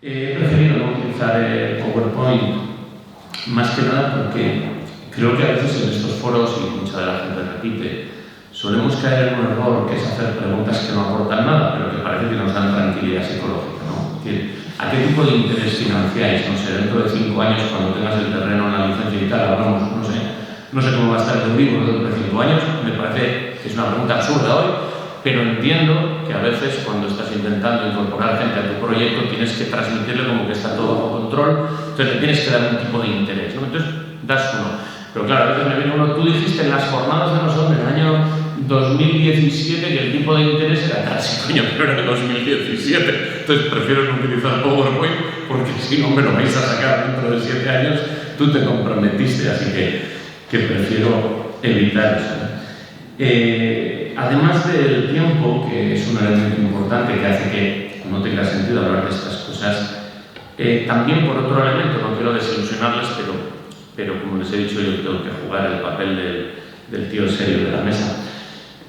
He preferido no utilizar el PowerPoint más que nada porque creo que a veces en estos foros, y mucha de la gente repite, solemos caer en un error que es hacer preguntas que no aportan nada, pero que parece que nos dan tranquilidad psicológica, ¿no? Es decir, ¿a qué tipo de interés financiáis? No sé, dentro de 5 años, cuando tengas el terreno en la licencia y tal, hablamos, no sé cómo va a estar el Euribor dentro de 5 años, me parece que es una pregunta absurda hoy, pero entiendo que a veces cuando estás intentando incorporar gente a tu proyecto tienes que transmitirle como que está todo bajo control, entonces le tienes que dar un tipo de interés, ¿no? Entonces das uno. Pero claro, a veces me viene uno, tú dijiste en las jornadas de nosotros en el año 2017 que el tipo de interés era tal, sí, coño, pero era de 2017, entonces prefiero no utilizar PowerPoint porque si no me lo vais a sacar dentro de 7 años, tú te comprometiste, así que prefiero evitar eso. Además del tiempo, que es un elemento importante que hace que no tenga sentido hablar de estas cosas, también por otro elemento, no quiero desilusionarles, pero como les he dicho, yo tengo que jugar el papel del tío serio de la mesa.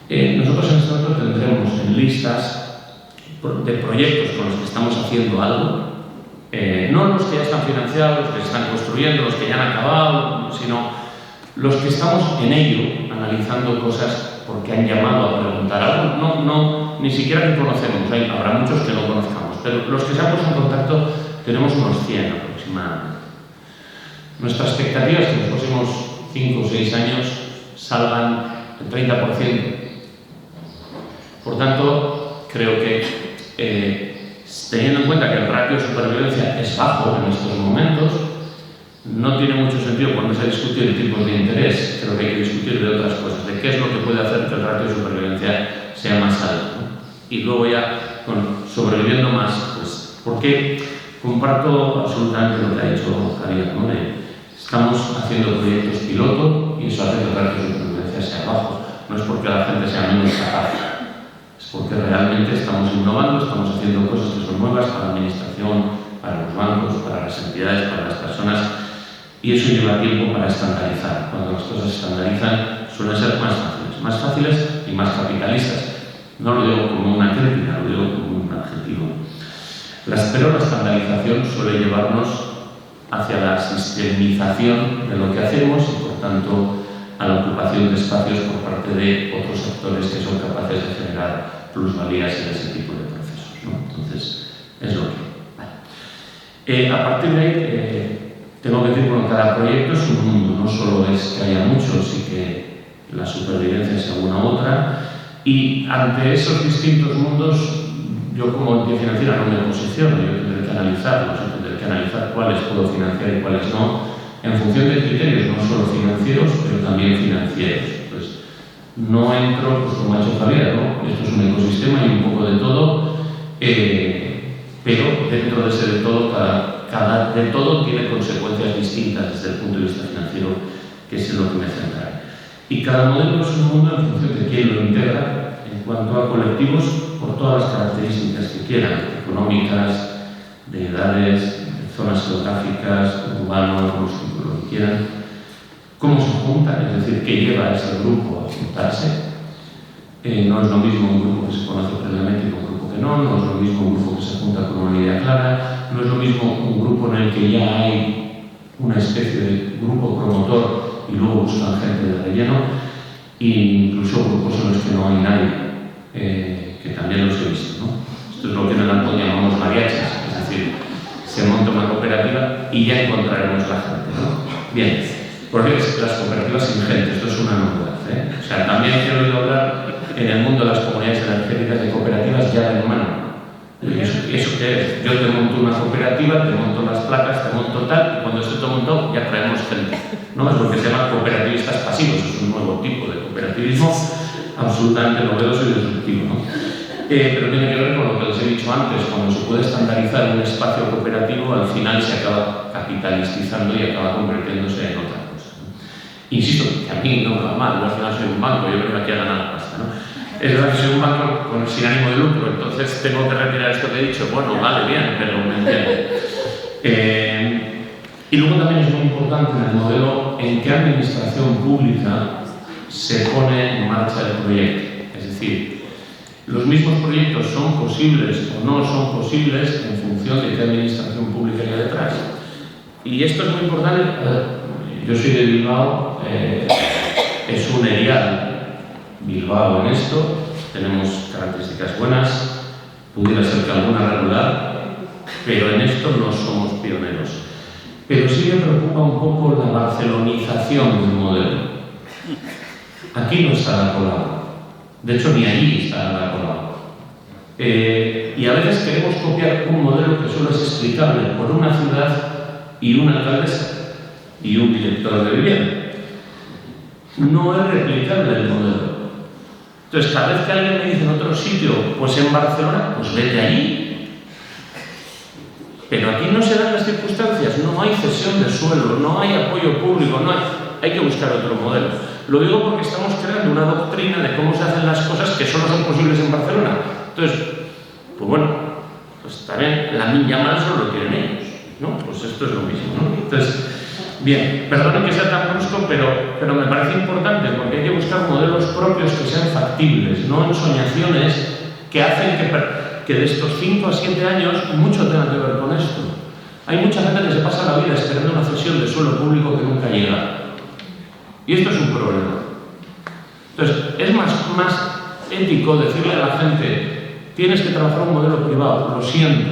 Nosotros en este momento tendremos en listas de proyectos con los que estamos haciendo algo, no los que ya están financiados, los que se están construyendo, los que ya han acabado, sino los que estamos en ello, analizando cosas porque han llamado a preguntar algo, ni siquiera que conocemos, habrá muchos que no conozcamos, pero los que se han puesto en contacto tenemos unos 100 aproximadamente. Nuestra expectativa es que en los próximos 5 o 6 años salgan el 30%. Por tanto, creo que teniendo en cuenta que el ratio de supervivencia es bajo en estos momentos, no tiene mucho sentido ponerse a discutir tipos de interés, creo que hay que discutir de otras cosas, de qué es lo que puede hacer que el ratio de supervivencia sea más alto, ¿no? Y luego ya, sobreviviendo más, pues, porque comparto absolutamente lo que ha dicho Javier, ¿no? Estamos haciendo proyectos piloto y eso hace que el ratio de supervivencia sea bajo. No es porque la gente sea menos capaz, es porque realmente estamos innovando, estamos haciendo cosas que son nuevas para la administración, para los bancos, para las entidades, para las personas. Y eso lleva tiempo para estandarizar. Cuando las cosas se estandarizan, suelen ser más fáciles y más capitalistas. No lo digo como una crítica, lo digo como un adjetivo. Pero la estandarización suele llevarnos hacia la sistemización de lo que hacemos y, por tanto, a la ocupación de espacios por parte de otros actores que son capaces de generar plusvalías en ese tipo de procesos, ¿no? Entonces, es lo que... a partir de ahí, tengo que decir que cada proyecto es un mundo, no solo es que haya muchos y que la supervivencia sea una u otra, y ante esos distintos mundos, yo como entidad financiera no me posiciono, yo tendré que analizarlos, yo tendré que analizar cuáles puedo financiar y cuáles no, en función de criterios no solo financieros, pero también financieros. Pues no entro, pues como ha hecho Javier, ¿no? Esto es un ecosistema y un poco de todo, pero dentro de ese de todo, cada de todo tiene consecuencias distintas desde el punto de vista financiero, que es en lo que me centraré. Y cada modelo es un mundo en función de quién lo integra, en cuanto a colectivos, por todas las características que quieran, económicas, de edades, de zonas geográficas, urbanos, lo que quieran. ¿Cómo se juntan? Es decir, ¿qué lleva a ese grupo a juntarse? No es lo mismo un grupo que se conoce previamente que un grupo que no es lo mismo un grupo que se junta con una idea clara, no es lo mismo un grupo en el que ya hay una especie de grupo promotor y luego buscan gente de relleno, e incluso grupos en los que no hay nadie, que también los he visto, ¿no? Esto es lo que en el Antón llamamos mariachis, es decir, se monta una cooperativa y ya encontraremos la gente, ¿no? Bien, porque las cooperativas sin gente, esto es una novedad, ¿eh? O sea, también he oído hablar en el mundo de las comunidades energéticas de cooperativas ya de mano. ¿Eso qué es? Yo te monto una cooperativa, te monto las placas, te monto tal, y cuando esté todo montado ya traemos gente. No es lo que se llama cooperativistas pasivos, es un nuevo tipo de cooperativismo absolutamente novedoso y disruptivo, ¿no? Pero tiene que ver con lo que les he dicho antes, cuando se puede estandarizar un espacio cooperativo, al final se acaba capitalizando y acaba convirtiéndose en otra cosa, ¿no? Insisto, que a mí no me va mal, yo al final soy un banco, yo vengo aquí a ganar pasta, ¿no? Es verdad que soy un banco sin ánimo de lucro, entonces tengo que retirar esto que he dicho. Bueno, vale, bien, pero me entiendo. Y luego también es muy importante en el modelo en qué administración pública se pone en marcha el proyecto. Es decir, Los mismos proyectos son posibles o no son posibles en función de qué administración pública hay detrás. Y esto es muy importante. Yo soy de Bilbao, es un erial Bilbao en esto, tenemos características buenas, pudiera ser que alguna regular, pero en esto no somos pioneros. Pero sí me preocupa un poco la barcelonización del modelo. Aquí no está la colada. De hecho, ni allí está la colada. Y a veces queremos copiar un modelo que solo es explicable por una ciudad y una alcaldesa y un director de vivienda. No es replicable el modelo. Entonces, cada vez que alguien me dice en otro sitio, pues en Barcelona, pues vete allí. Pero aquí no se dan las circunstancias, no hay cesión de suelo, no hay apoyo público, hay que buscar otro modelo. Lo digo porque estamos creando una doctrina de cómo se hacen las cosas que solo son posibles en Barcelona. Entonces, pues bueno, pues también la niña mal solo lo quieren ellos, ¿no? Pues esto es lo mismo, ¿no? Entonces, bien, perdonen que sea tan brusco, pero me parece importante porque hay que buscar modelos propios que sean factibles, no ensoñaciones que hacen que de estos 5 a 7 años mucho tenga que ver con esto. Hay mucha gente que se pasa la vida esperando una cesión de suelo público que nunca llega. Y esto es un problema. Entonces, es más ético decirle a la gente, tienes que trabajar un modelo privado, lo siento.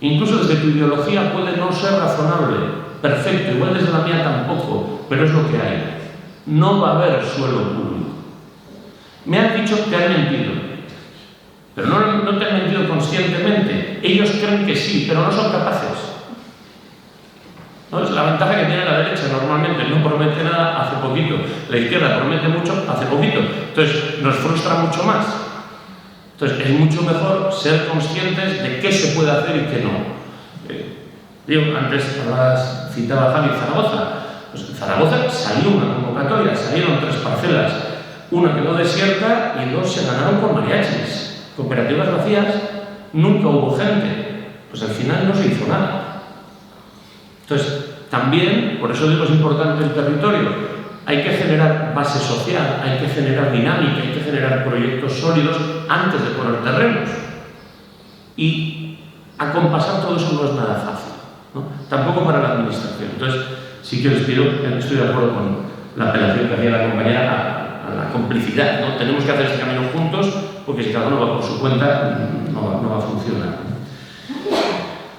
Incluso desde tu ideología puede no ser razonable, perfecto, igual desde la mía tampoco, pero es lo que hay. No va a haber suelo público. Me han dicho que han mentido. Pero no te han mentido conscientemente. Ellos creen que sí, pero no son capaces. ¿No? Es la ventaja que tiene la derecha normalmente. No promete nada hace poquito. La izquierda promete mucho hace poquito. Entonces, nos frustra mucho más. Entonces, es mucho mejor ser conscientes de qué se puede hacer y qué no. Antes citaba Javi Zaragoza. Pues en Zaragoza salió una convocatoria, salieron 3 parcelas. Una quedó desierta y 2 se ganaron por mariachis. Cooperativas vacías, nunca hubo gente, pues al final no se hizo nada. Entonces, también, por eso digo es importante el territorio, hay que generar base social, hay que generar dinámica, hay que generar proyectos sólidos antes de poner terrenos. Y acompasar todo eso no es nada fácil, ¿no? Tampoco para la administración. Entonces, sí que les pido, estoy de acuerdo con la apelación que hacía la compañera a la complicidad, ¿no? Tenemos que hacer este camino juntos, porque si cada uno va por su cuenta, no va a funcionar.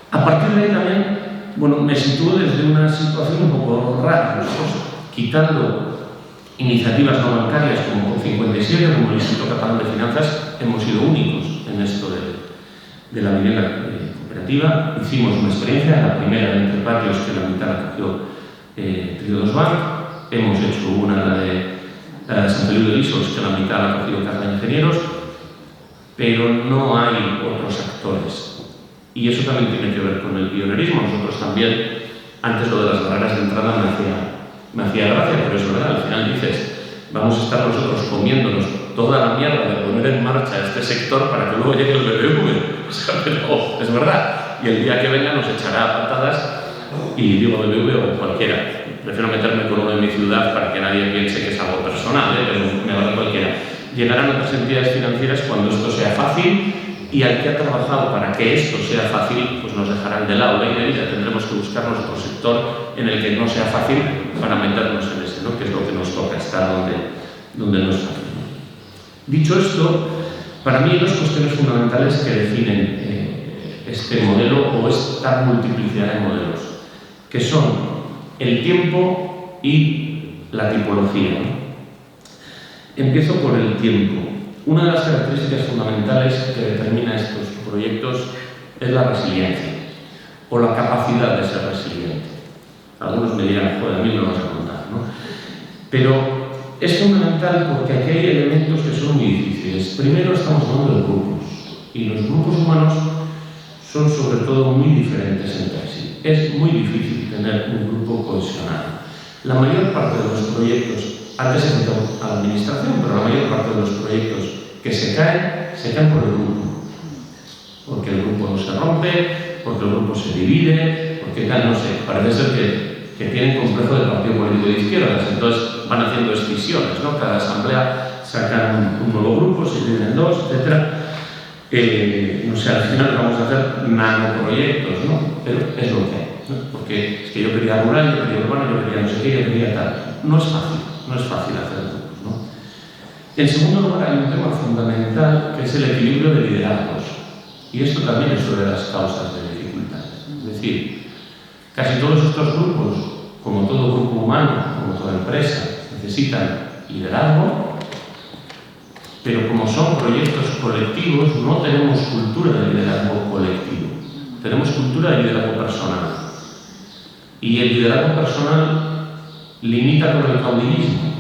A partir de ahí también, bueno, me sitúo desde una situación un poco rara. Nosotros, quitando iniciativas no bancarias como COP57, como el Instituto Catalán de Finanzas, hemos sido únicos en esto de la vivienda cooperativa. Hicimos una experiencia, la primera de Entre Patios, que la mitad la cogió Triodos Bank. Hemos hecho una, la de San Feliu de Guíxols, que la mitad la ha cogido Caja Ingenieros, pero no hay otros actores. Y eso también tiene que ver con el pionerismo. Nosotros también, antes lo de las barreras de entrada me hacía gracia, pero es verdad, al final dices, vamos a estar nosotros comiéndonos toda la mierda de poner en marcha este sector para que luego llegue el BBV. O sea, pero es verdad. Y el día que venga nos echará a patadas, y digo BBV o cualquiera. Prefiero meterme con uno de mi ciudad para que nadie piense que es algo personal, pero me vale cualquiera. Llegarán otras entidades financieras cuando esto sea fácil, y al que ha trabajado para que esto sea fácil, pues nos dejarán de lado. Y ya tendremos que buscar nuestro sector en el que no sea fácil para meternos en ese, ¿no? Que es lo que nos toca, estar donde no es fácil. Dicho esto, para mí hay 2 cuestiones fundamentales que definen este modelo o esta multiplicidad de modelos, que son el tiempo y la tipología, ¿no? Empiezo por el tiempo. Una de las características fundamentales que determina estos proyectos es la resiliencia, o la capacidad de ser resiliente. Algunos me dirán, joder, a mí me lo vas a contar, ¿no? Pero es fundamental porque aquí hay elementos que son muy difíciles. Primero, estamos hablando de grupos, y los grupos humanos son sobre todo muy diferentes entre sí. Es muy difícil tener un grupo cohesionado. La mayor parte de los proyectos, antes se metió a la administración, pero la mayor parte de los proyectos que se caen por el grupo. Porque el grupo no se rompe, porque el grupo se divide, porque tal, no sé, parece ser que tienen complejo de partido político de izquierdas, entonces van haciendo escisiones, ¿no? Cada asamblea sacan un nuevo grupo, se dividen en dos, etc. No sé, al final vamos a hacer nanoproyectos, ¿no? Pero es lo que hay, ¿no? Porque es que yo quería rural, yo quería urbano, yo quería no sé qué, yo quería tal. No es fácil hacer grupos, ¿no? En segundo lugar, hay un tema fundamental que es el equilibrio de liderazgos. Y esto también es una de las causas de dificultades. Es decir, casi todos estos grupos, como todo grupo humano, como toda empresa, necesitan liderazgo, pero como son proyectos colectivos, no tenemos cultura de liderazgo colectivo. Tenemos cultura de liderazgo personal. Y el liderazgo personal limita con el caudillismo.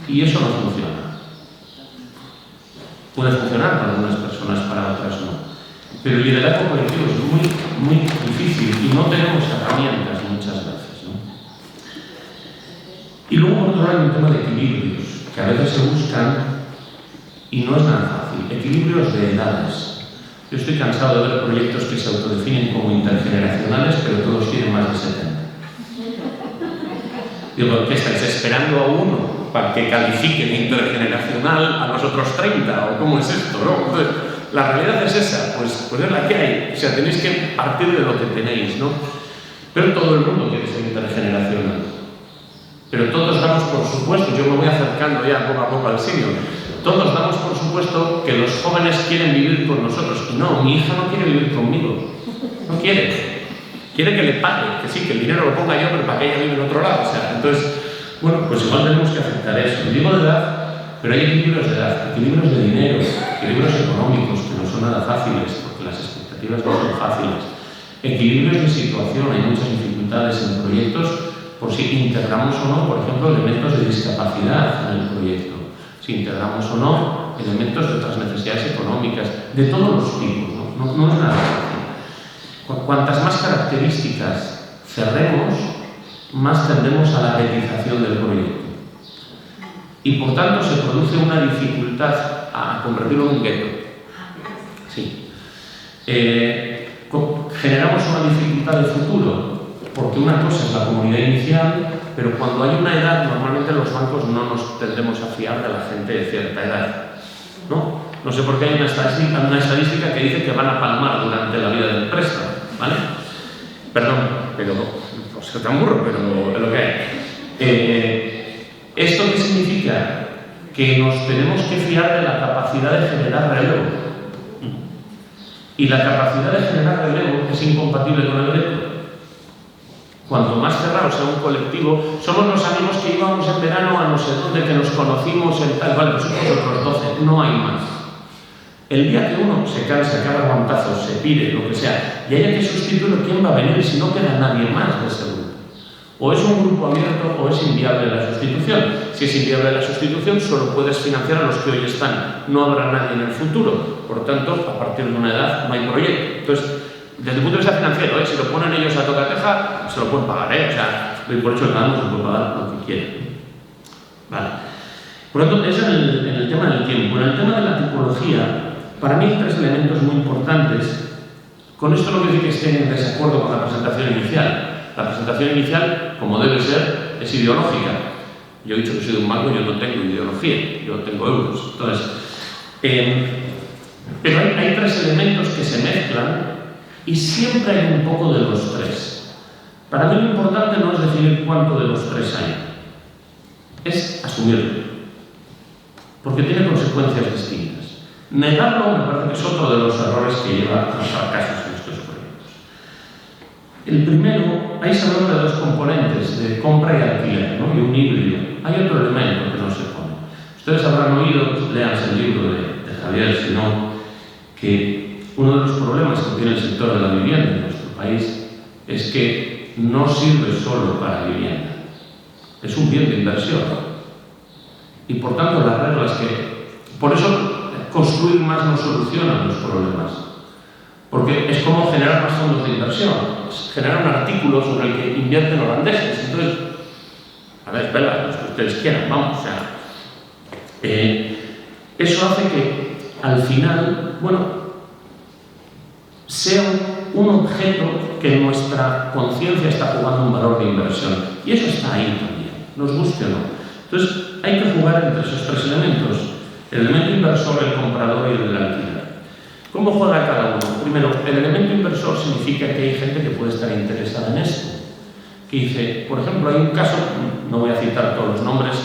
Y eso no funciona. Puede funcionar para algunas personas, para otras no. Pero el liderazgo colectivo es muy difícil y no tenemos herramientas muchas veces, ¿no? Y luego, por otro lado, hay un tema de equilibrios, que a veces se buscan y no es nada fácil. Equilibrios de edades. Yo estoy cansado de ver proyectos que se autodefinen como intergeneracionales, pero todos tienen más de 70. Digo, ¿qué estáis esperando a uno para que califique de intergeneracional a los otros 30? ¿O cómo es esto, no? Entonces, la realidad es esa, pues es la que hay. O sea, tenéis que partir de lo que tenéis, ¿no? Pero todo el mundo quiere ser intergeneracional. Pero todos damos por supuesto, yo me voy acercando ya poco a poco al senior, todos damos por supuesto que los jóvenes quieren vivir con nosotros. Y no, mi hija no quiere vivir conmigo. No quiere. Quiere que le pague, que sí, que el dinero lo ponga yo, pero para que ella vive en otro lado. O sea, entonces, bueno, pues igual tenemos que aceptar eso. Digo de edad, pero hay equilibrios de edad, equilibrios de dinero, equilibrios económicos, que no son nada fáciles, porque las expectativas no son fáciles. Equilibrios de situación, hay muchas dificultades en proyectos, por si integramos o no, por ejemplo, elementos de discapacidad en el proyecto. Si integramos o no elementos de otras necesidades económicas, de todos los tipos, no es nada fácil. Cuantas más características cerremos, más tendemos a la retización del proyecto. Y por tanto se produce una dificultad a convertirlo en un gueto. Sí. Generamos una dificultad de futuro, porque una cosa es la comunidad inicial, pero cuando hay una edad, normalmente los bancos no nos tendemos a fiar de la gente de cierta edad, ¿no? No sé por qué hay una estadística que dice que van a palmar durante la vida del préstamo, ¿vale? Perdón, pero no sé tan burro, pero es lo que hay. ¿Esto qué significa? Que nos tenemos que fiar de la capacidad de generar relevo. Y la capacidad de generar relevo es incompatible con el reto. Cuanto más cerrado sea un colectivo, somos los amigos que íbamos en verano a no sé dónde, que nos conocimos en tal, vale, pues somos otros 12, no hay más. El día que uno se cansa, que haga guantazos, se pire, lo que sea, y haya que sustituirlo, ¿quién va a venir si no queda nadie más de ese grupo? O es un grupo abierto o es inviable la sustitución. Si es inviable la sustitución, solo puedes financiar a los que hoy están. No habrá nadie en el futuro. Por tanto, a partir de una edad no hay proyecto. Entonces, desde el punto de vista financiero, si lo ponen ellos a tocateja, se lo pueden pagar, ¿eh? O sea, doy por hecho que cada uno se puede pagar lo que quiera. Vale. Por lo tanto, eso en el tema del tiempo. En el tema de la tipología, para mí hay tres elementos muy importantes. Con esto no quiero decir que esté en desacuerdo con la presentación inicial. La presentación inicial, como debe ser, es ideológica. Yo he dicho que soy de un banco, yo no tengo ideología, yo tengo euros. Entonces, pero hay tres elementos que se mezclan y siempre hay un poco de los tres. Para mí lo importante no es definir cuánto de los tres hay, es asumirlo, porque tiene consecuencias distintas. Negarlo me parece que es otro de los errores que lleva a los fracasos en estos proyectos. El primero, ahí se habla de dos componentes, de compra y alquiler, ¿no? Y un híbrido. Hay otro elemento que no se pone. Ustedes habrán oído, léanse el libro de Javier Sinó, que uno de los problemas que tiene el sector de la vivienda en nuestro país es que no sirve solo para vivienda. Es un bien de inversión. Y por tanto las reglas que... Por eso construir más no soluciona los problemas. Porque es como generar más fondos de inversión. Es generar un artículo sobre el que invierten holandeses. Entonces, a ver, espera, los que ustedes quieran, vamos. O sea, eso hace que al final, bueno, sea un objeto que en nuestra conciencia está jugando un valor de inversión. Y eso está ahí también, nos guste o no. Entonces, hay que jugar entre esos tres elementos, el elemento inversor, el comprador y el del alquiler. ¿Cómo juega cada uno? Primero, el elemento inversor significa que hay gente que puede estar interesada en esto. Que dice, por ejemplo, hay un caso, no voy a citar todos los nombres,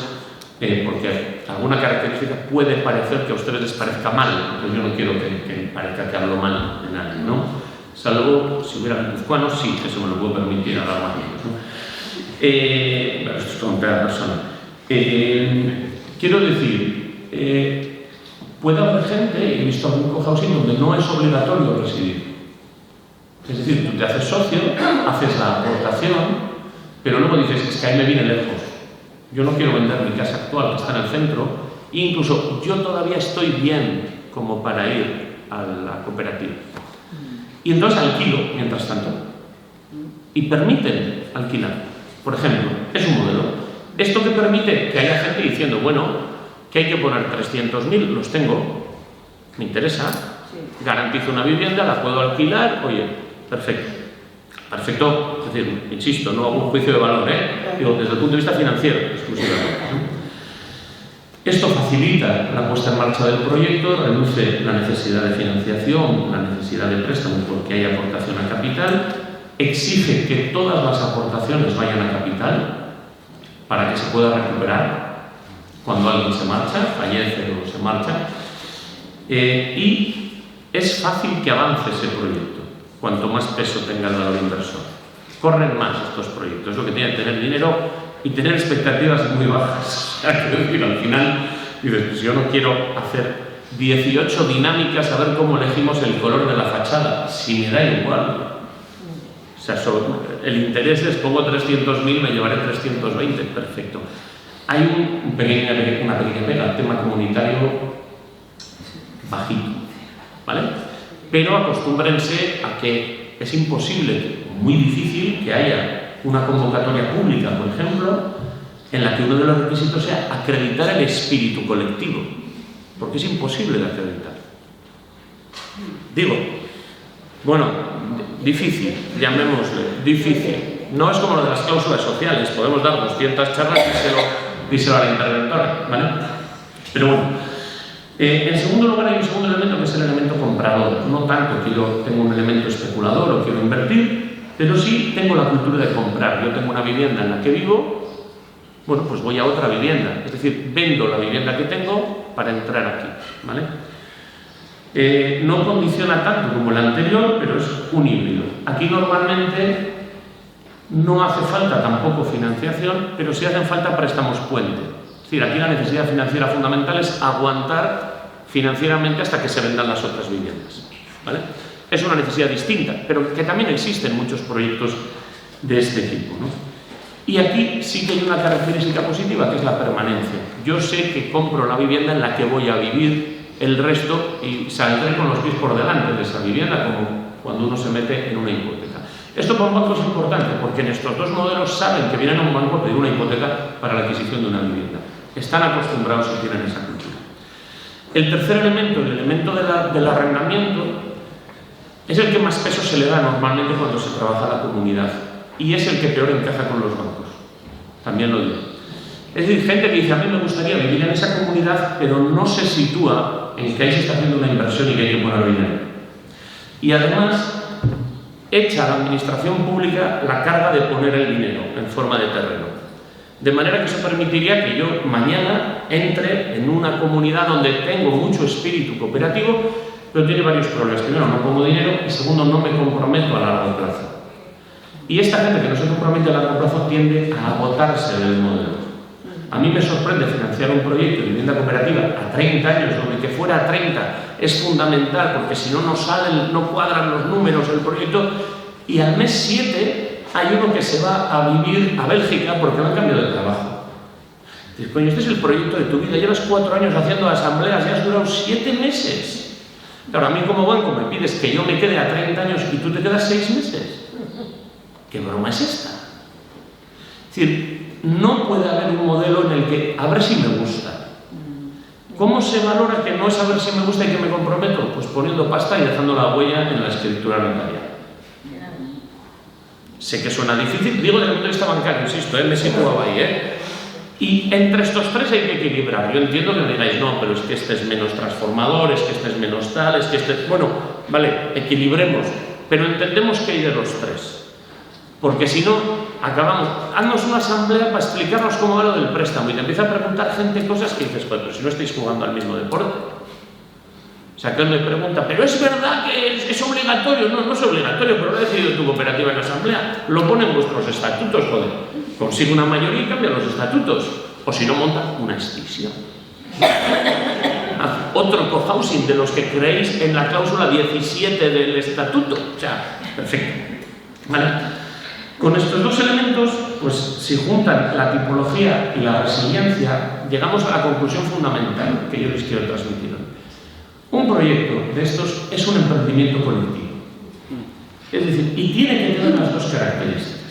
porque alguna característica puede parecer que a ustedes les parezca mal, entonces yo no quiero que parezca que hablo mal de nadie, ¿no? Salvo si hubiera guipuzcoanos, sí, eso me lo puedo permitir hablar más de ellos, ¿no? Bueno, esto es todo en primera persona. Quiero decir, puede haber gente, he visto algún cohousing donde no es obligatorio residir. Es decir, tú te haces socio, haces la aportación, pero luego dices, es que ahí me viene lejos. Yo no quiero vender mi casa actual, que está en el centro, e incluso yo todavía estoy bien como para ir a la cooperativa. Y entonces alquilo, mientras tanto. Y permiten alquilar. Por ejemplo, es un modelo. Esto que permite que haya gente diciendo, bueno, que hay que poner 300.000, los tengo, me interesa, garantizo una vivienda, la puedo alquilar, oye, perfecto. Perfecto, es decir, insisto, no hago un juicio de valor, digo, desde el punto de vista financiero, exclusivamente. Esto facilita la puesta en marcha del proyecto, reduce la necesidad de financiación, la necesidad de préstamo porque hay aportación a capital, exige que todas las aportaciones vayan a capital para que se pueda recuperar cuando alguien se marcha, fallece o se marcha, y es fácil que avance ese proyecto cuanto más peso tenga el valor inversor. Corren más estos proyectos, es lo que tiene que tener dinero y tener expectativas muy bajas. O sea, quiero decir, al final, dices, pues yo no quiero hacer 18 dinámicas a ver cómo elegimos el color de la fachada, si me da igual. O sea, el interés es, pongo 300.000, me llevaré 320, perfecto. Hay una pequeña pega, el tema comunitario bajito, ¿vale? Pero acostúmbrense a que es imposible, muy difícil, que haya una convocatoria pública, por ejemplo, en la que uno de los requisitos sea acreditar el espíritu colectivo, porque es imposible de acreditar. Digo, bueno, difícil, llamémosle, difícil. No es como lo de las cláusulas sociales, podemos dar 200 charlas y díselo a la interventora, ¿vale? Pero bueno. En segundo lugar hay un segundo elemento que es el elemento comprador. No tanto que yo tengo un elemento especulador o quiero invertir, pero sí tengo la cultura de comprar. Yo tengo una vivienda en la que vivo, bueno, pues voy a otra vivienda. Es decir, vendo la vivienda que tengo para entrar aquí, ¿vale? No condiciona tanto como el anterior, pero es un híbrido. Aquí normalmente no hace falta tampoco financiación, pero sí hacen falta préstamos puente. Es decir, aquí la necesidad financiera fundamental es aguantar financieramente hasta que se vendan las otras viviendas, ¿vale? Es una necesidad distinta, pero que también existe en muchos proyectos de este tipo, ¿no? Y aquí sí que hay una característica positiva, que es la permanencia. Yo sé que compro la vivienda en la que voy a vivir el resto y saldré con los pies por delante de esa vivienda, como cuando uno se mete en una hipoteca. Esto para un banco es importante, porque en estos dos modelos saben que vienen a un banco a pedir una hipoteca para la adquisición de una vivienda. Están acostumbrados y tienen esa cultura. El tercer elemento, el elemento del arrendamiento, es el que más peso se le da normalmente cuando se trabaja la comunidad y es el que peor encaja con los bancos. También lo digo. Es decir, gente que dice, a mí me gustaría vivir en esa comunidad, pero no se sitúa en que ahí se está haciendo una inversión y que hay que poner dinero. Y además, echa a la administración pública la carga de poner el dinero en forma de terreno. De manera que eso permitiría que yo mañana entre en una comunidad donde tengo mucho espíritu cooperativo, pero tiene varios problemas. Primero, no pongo dinero y segundo, no me comprometo a largo plazo. Y esta gente que no se compromete a largo plazo tiende a agotarse del modelo. A mí me sorprende financiar un proyecto de vivienda cooperativa a 30 años, donde que fuera a 30 es fundamental, porque si no, no cuadran los números del proyecto, y al mes 7 hay uno que se va a vivir a Bélgica porque no ha cambiado de trabajo. Dices, coño, este es el proyecto de tu vida, llevas 4 años haciendo asambleas y has durado 7 meses. Claro, a mí como banco me pides que yo me quede a 30 años y tú te quedas 6 meses. ¿Qué broma es esta? Es decir, no puede haber un modelo en el que a ver si me gusta. ¿Cómo se valora que no es a ver si me gusta y que me comprometo? Pues poniendo pasta y dejando la huella en la escritura notaria. Sé que suena difícil, digo desde el punto de vista bancario, insisto, me situaba ahí, Y entre estos tres hay que equilibrar. Yo entiendo que me digáis, no, pero es que este es menos transformador, es que este es menos tal, es que este... Bueno, vale, equilibremos, pero entendemos que hay de los tres. Porque si no, acabamos... Haznos una asamblea para explicarnos cómo va lo del préstamo y te empieza a preguntar gente cosas que dices, pues si no estáis jugando al mismo deporte. O sea, que él me pregunta, pero es verdad que es obligatorio. No, no es obligatorio, pero lo ha decidido tu cooperativa en la asamblea. Lo ponen vuestros estatutos, joder. Consigue una mayoría y cambia los estatutos. O si no, monta una extinción. Otro cohousing de los que creéis en la cláusula 17 del estatuto. O sea, perfecto. ¿Vale? Con estos dos elementos, pues si juntan la tipología y la resiliencia, llegamos a la conclusión fundamental que yo les quiero transmitir. Un proyecto de estos es un emprendimiento colectivo. Es decir, y tiene que tener las dos características.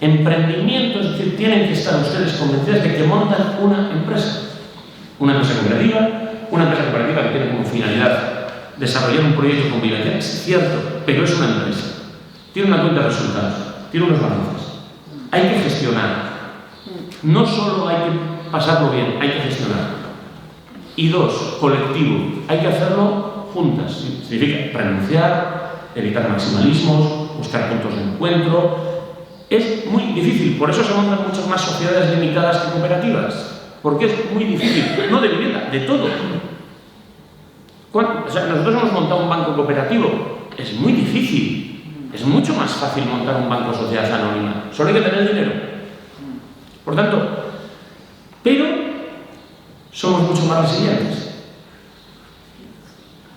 Emprendimiento, es decir, tienen que estar ustedes convencidos de que montan una empresa. Una empresa cooperativa que tiene como finalidad desarrollar un proyecto convivencial, es cierto, pero es una empresa. Tiene una cuenta de resultados, tiene unos balances. Hay que gestionar. No solo hay que pasarlo bien, hay que gestionar. Y dos, colectivo. Hay que hacerlo juntas. Significa renunciar, evitar maximalismos, buscar puntos de encuentro. Es muy difícil, por eso se montan muchas más sociedades limitadas que cooperativas. Porque es muy difícil, no de vivienda, de todo. O sea, nosotros hemos montado un banco cooperativo. Es muy difícil. Es mucho más fácil montar un banco sociedad anónima. Solo hay que tener dinero. Por tanto, pero somos mucho más resilientes.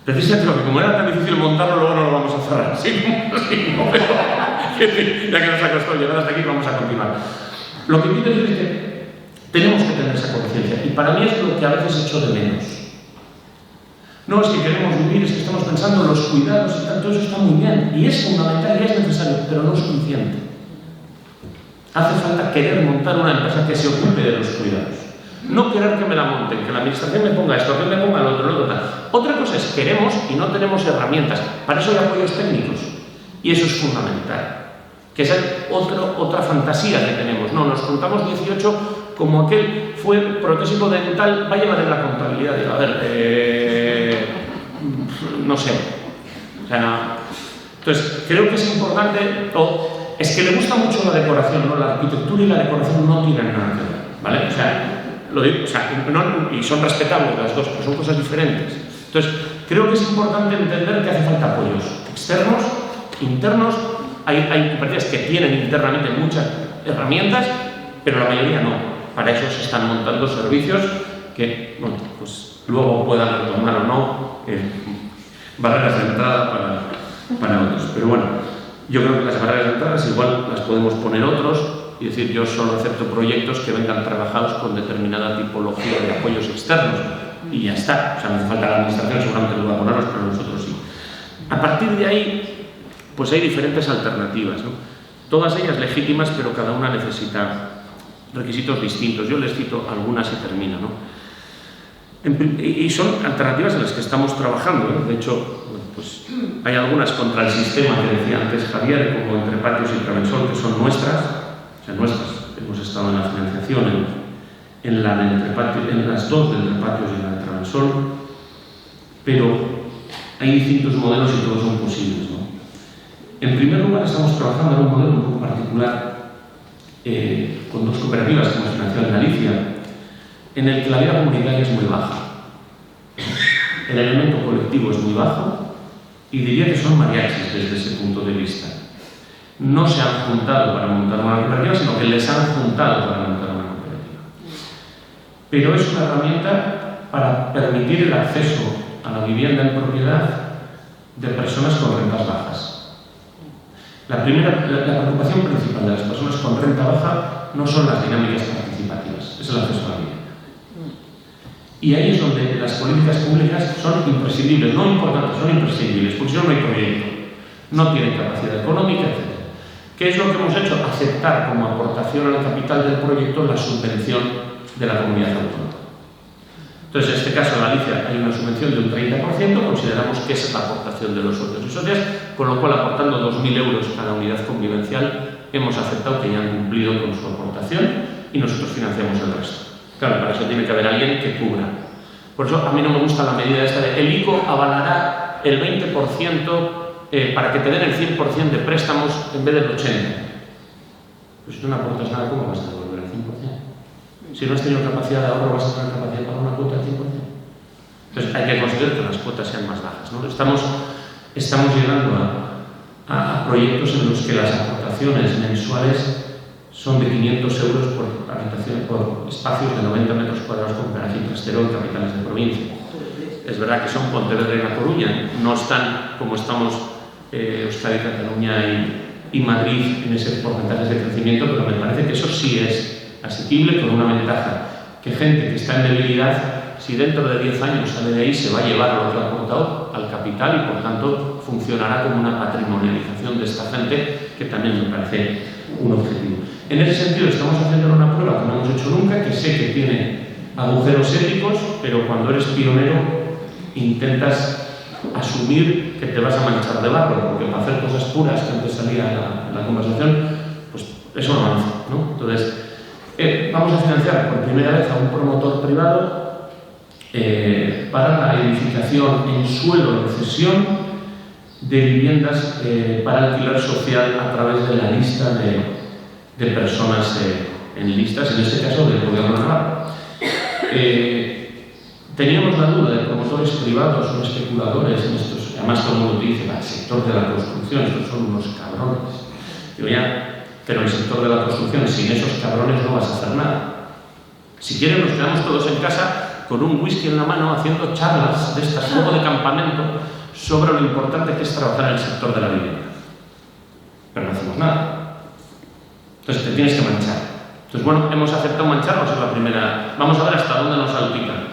Precisamente porque como era tan difícil montarlo, luego no lo vamos a cerrar. Sí, ya que nos ha costado llegar hasta aquí, vamos a continuar. Lo que quiero decir es que tenemos que tener esa conciencia. Y para mí es lo que a veces echo de menos. No es que queremos vivir, es que estamos pensando en los cuidados y tal, todo eso está muy bien. Y es fundamental y es necesario, pero no es suficiente. Hace falta querer montar una empresa que se ocupe de los cuidados. No querer que me la monten, que la administración me ponga esto, que me ponga lo otro, tal. Otra cosa es queremos y no tenemos herramientas. Para eso hay apoyos técnicos. Y eso es fundamental. Que esa es otra fantasía que tenemos. No, nos juntamos 18 como aquel fue protésico dental, va a llevar en la contabilidad. Digo, a ver, no sé. O sea, entonces, creo que es importante, es que le gusta mucho la decoración, ¿no? La arquitectura y la decoración no tienen nada que ver, ¿vale? O sea, lo digo, y son respetables las dos, pero son cosas diferentes. Entonces, creo que es importante entender que hace falta apoyos externos, internos. Hay cooperativas que tienen internamente muchas herramientas, pero la mayoría no. Para eso se están montando servicios que, bueno, pues luego puedan retomar o no barreras de entrada para otros. Pero bueno, yo creo que las barreras de entrada igual las podemos poner otros y decir, yo solo acepto proyectos que vengan trabajados con determinada tipología de apoyos externos y ya está. O sea, no hace falta la administración, seguramente lo va a ponernos, pero nosotros sí. A partir de ahí, pues hay diferentes alternativas, ¿no? Todas ellas legítimas, pero cada una necesita requisitos distintos. Yo les cito algunas y termino, ¿no? Y son alternativas en las que estamos trabajando, ¿no? De hecho, pues hay algunas contra el sistema que decía antes Javier, como Entre Patios y Travensol, que son nuestras, o sea, nuestras. Hemos estado en la financiación en la de Entre Patios, en las dos de Entre Patios y la de Travensol, pero hay distintos modelos y todos son posibles, ¿no? En primer lugar, estamos trabajando en un modelo un poco particular con dos cooperativas que hemos financiado en Galicia, en el que la vida comunitaria es muy baja. El elemento colectivo es muy bajo y diría que son mariachis desde ese punto de vista. No se han juntado para montar una cooperativa, sino que les han juntado para montar una cooperativa. Pero es una herramienta para permitir el acceso a la vivienda en propiedad de personas con rentas bajas. La preocupación principal de las personas con renta baja no son las dinámicas participativas, es el acceso a la vivienda. Y ahí es donde las políticas públicas son imprescindibles, no importantes, son imprescindibles, porque si no, no hay proyecto, no tienen capacidad económica, etc. ¿Qué es lo que hemos hecho? Aceptar como aportación al capital del proyecto la subvención de la comunidad autónoma. Entonces, en este caso, en Galicia hay una subvención de un 30%, consideramos que esa es la aportación de los socios y socias, con lo cual, aportando 2.000 euros a la unidad convivencial, hemos aceptado que ya han cumplido con su aportación y nosotros financiamos el resto. Claro, para eso tiene que haber alguien que cubra. Por eso a mí no me gusta la medida esta de el ICO avalará el 20% para que te den el 100% de préstamos en vez del 80%. Pues si tú no aportas nada, ¿cómo vas a devolver el 100%? Si no has tenido capacidad de ahorro, vas a tener capacidad para una cuota del 100%. Entonces hay que conseguir que las cuotas sean más bajas, ¿no? Estamos llegando a proyectos en los que las aportaciones mensuales son de 500 euros por habitación, por espacios de 90 metros cuadrados con garaje y trastero en capitales de provincia. Es verdad que son Pontevedra y La Coruña, no están como estamos Euskadi, Cataluña y Madrid en ese porcentaje de crecimiento, pero me parece que eso sí es asequible, con una ventaja, que gente que está en debilidad, si dentro de 10 años sale de ahí, se va a llevar lo que ha aportado al capital y por tanto funcionará como una patrimonialización de esta gente, que también me parece un objetivo. En ese sentido estamos haciendo una prueba que no hemos hecho nunca, que sé que tiene agujeros éticos, pero cuando eres pionero intentas asumir que te vas a manchar de barro, porque para hacer cosas puras, que antes salía en la conversación, pues eso no avanza, ¿no? Entonces, vamos a financiar por primera vez a un promotor privado para la edificación en suelo de cesión de viviendas para alquiler social a través de la lista de personas en listas, en este caso del Gobierno navarro. Teníamos la duda de promotores privados o especuladores en estos, además todo el mundo dice, el sector de la construcción, estos son unos cabrones. Digo ya, pero el sector de la construcción, sin esos cabrones no vas a hacer nada. Si quieren nos quedamos todos en casa con un whisky en la mano haciendo charlas de estas, juego de campamento, sobre lo importante que es trabajar en el sector de la vivienda. Pero no hacemos nada. Entonces te tienes que manchar. Entonces, bueno, hemos aceptado mancharnos, es la primera. Vamos a ver hasta dónde nos salpican.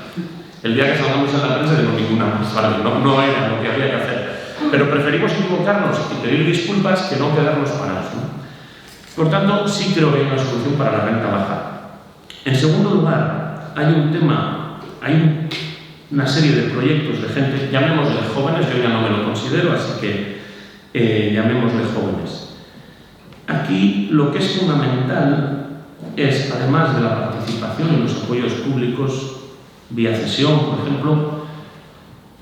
El día que salgamos en la prensa digo ninguna más, ¿vale? No era lo que había que hacer. Pero preferimos equivocarnos y pedir disculpas que no quedarnos parados, ¿no? Por tanto, sí creo que hay una solución para la renta baja. En segundo lugar, hay una serie de proyectos de gente, llamémosle jóvenes, yo ya no me lo considero, así que llamémosle jóvenes. Aquí lo que es fundamental es, además de la participación en los apoyos públicos, vía cesión, por ejemplo,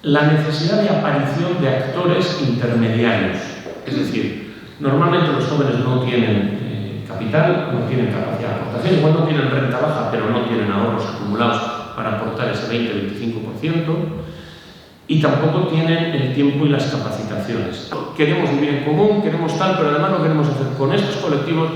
la necesidad de aparición de actores intermediarios. Es decir, normalmente los jóvenes no tienen capital, no tienen capacidad de aportación, igual no tienen renta baja, pero no tienen ahorros acumulados para aportar ese 20-25%, y tampoco tienen el tiempo y las capacitaciones. Queremos vivir en común, queremos tal, pero además lo queremos hacer con estos colectivos,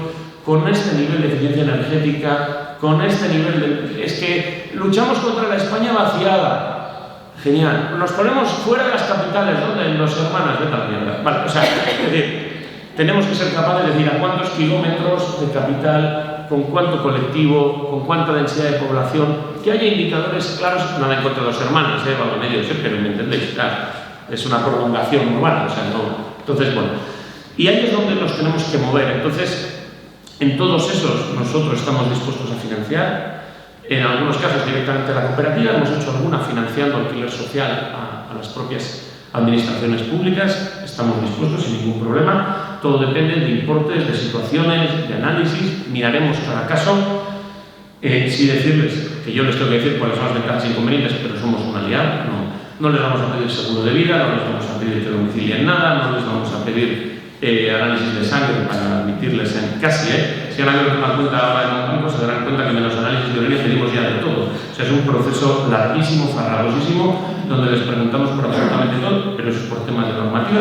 con este nivel de eficiencia energética, con este nivel de... Es que luchamos contra la España vaciada. Genial. Nos ponemos fuera de las capitales, ¿no? En Los Hermanos, de tal mierda. Vale, o sea, es decir, tenemos que ser capaces de decir a cuántos kilómetros de capital, con cuánto colectivo, con cuánta densidad de población, que haya indicadores claros, nada en contra de Los Hermanos, vale, medio, pero me entendéis, claro, es una prolongación urbana, o sea, no. Entonces, bueno, y ahí es donde nos tenemos que mover. Entonces, en todos esos nosotros estamos dispuestos a financiar, en algunos casos directamente a la cooperativa, hemos hecho alguna financiando alquiler social a las propias administraciones públicas, estamos dispuestos sin ningún problema, todo depende de importes, de situaciones, de análisis, miraremos cada caso, sí decirles que yo les tengo que decir cuáles son las ventajas e inconvenientes, pero somos un aliado, no les vamos a pedir seguro de vida, no les vamos a pedir que domicilien nada, no les vamos a pedir análisis de sangre para admitirles en casi, si han abierto una cuenta ahora en un banco se darán cuenta que menos análisis de orina pedimos ya de todo. O sea, es un proceso larguísimo, farragosísimo, donde les preguntamos por absolutamente todo, pero eso es por temas de normativa.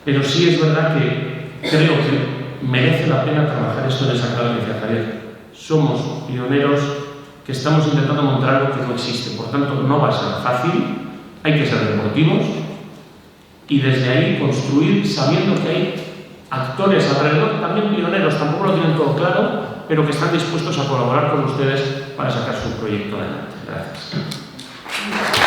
Pero sí es verdad que creo que merece la pena trabajar esto en esa clave que decía Javier. Somos pioneros que estamos intentando montar algo que no existe, por tanto no va a ser fácil, hay que ser deportivos, y desde ahí construir sabiendo que hay actores alrededor, también pioneros, tampoco lo tienen todo claro, pero que están dispuestos a colaborar con ustedes para sacar su proyecto adelante. Gracias.